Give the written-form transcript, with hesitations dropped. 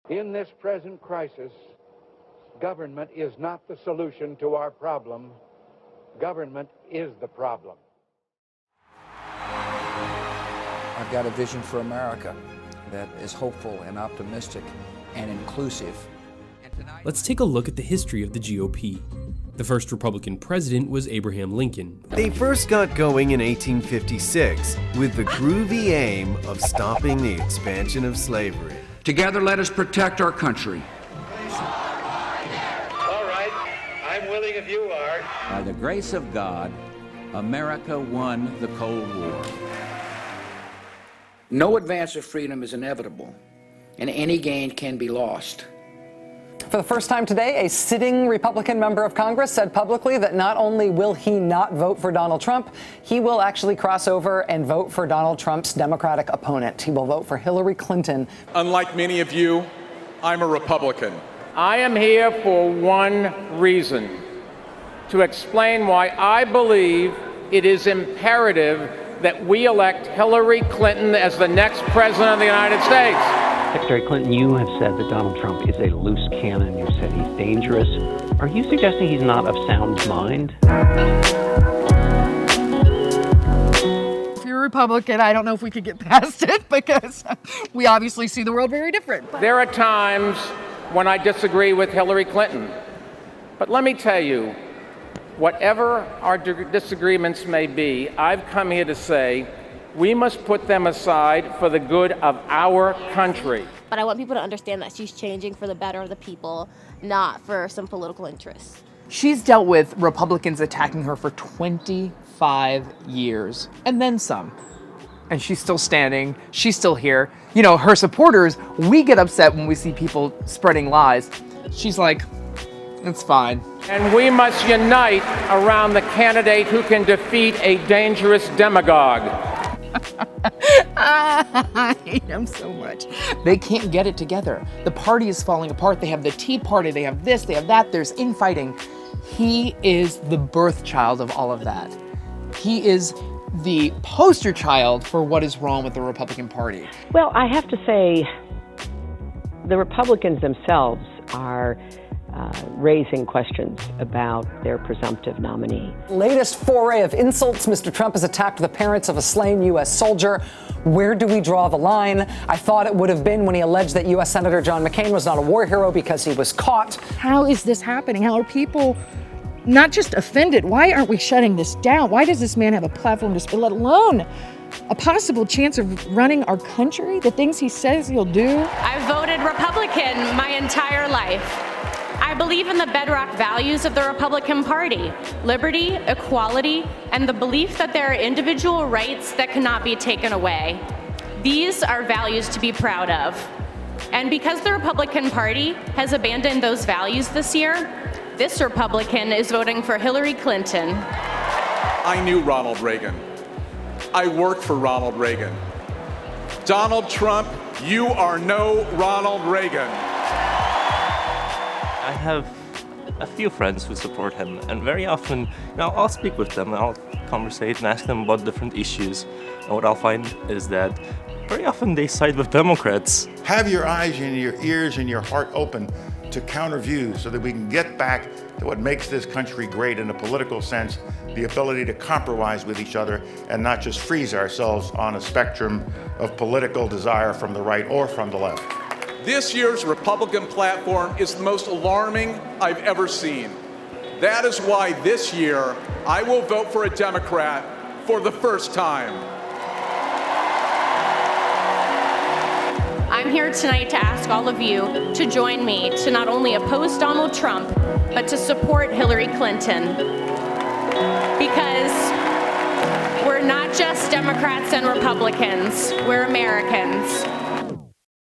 In this present crisis, government is not the solution to our problem. Government is the problem. I've got a vision for America that is hopeful and optimistic and inclusive. Let's take a look at the history of the GOP. The first Republican president was Abraham Lincoln. They first got going in 1856 with the groovy aim of stopping the expansion of slavery. Together, let us protect our country. All right, I'm willing if you are. By the grace of God, America won the Cold War. No advance of freedom is inevitable, and any gain can be lost. For the first time today, a sitting Republican member of Congress said publicly that not only will he not vote for Donald Trump, he will actually cross over and vote for Donald Trump's Democratic opponent. He will vote for Hillary Clinton. Unlike many of you, I'm a Republican. I am here for one reason: to explain why I believe it is imperative that we elect Hillary Clinton as the next president of the United States. Secretary Clinton, you have said that Donald Trump is a loose cannon. You said he's dangerous. Are you suggesting he's not of sound mind? If you're a Republican, I don't know if we could get past it because we obviously see the world very different. There are times when I disagree with Hillary Clinton. But let me tell you, whatever our disagreements may be, I've come here to say we must put them aside for the good of our country. But I want people to understand that she's changing for the better of the people, not for some political interests. She's dealt with Republicans attacking her for 25 years and then some. And she's still standing. She's still here. You know, her supporters, we get upset when we see people spreading lies. She's like, it's fine. And we must unite around the candidate who can defeat a dangerous demagogue. I hate him so much. They can't get it together. The party is falling apart. They have the Tea Party. They have this, they have that. There's infighting. He is the birth child of all of that. He is the poster child for what is wrong with the Republican Party. Well, I have to say, the Republicans themselves are raising questions about their presumptive nominee. Latest foray of insults. Mr. Trump has attacked the parents of a slain U.S. soldier. Where do we draw the line? I thought it would have been when he alleged that U.S. Senator John McCain was not a war hero because he was caught. How is this happening? How are people not just offended? Why aren't we shutting this down? Why does this man have a platform to speak, let alone a possible chance of running our country? The things he says he'll do. I've voted Republican my entire life. I believe in the bedrock values of the Republican Party: liberty, equality, and the belief that there are individual rights that cannot be taken away. These are values to be proud of. And because the Republican Party has abandoned those values this year, this Republican is voting for Hillary Clinton. I knew Ronald Reagan. I worked for Ronald Reagan. Donald Trump, you are no Ronald Reagan. I have a few friends who support him, and very often, I'll speak with them, I'll conversate and ask them about different issues. And what I'll find is that very often they side with Democrats. Have your eyes and your ears and your heart open to counter views so that we can get back to what makes this country great in a political sense, the ability to compromise with each other and not just freeze ourselves on a spectrum of political desire from the right or from the left. This year's Republican platform is the most alarming I've ever seen. That is why this year I will vote for a Democrat for the first time. I'm here tonight to ask all of you to join me to not only oppose Donald Trump, but to support Hillary Clinton. Because we're not just Democrats and Republicans, we're Americans.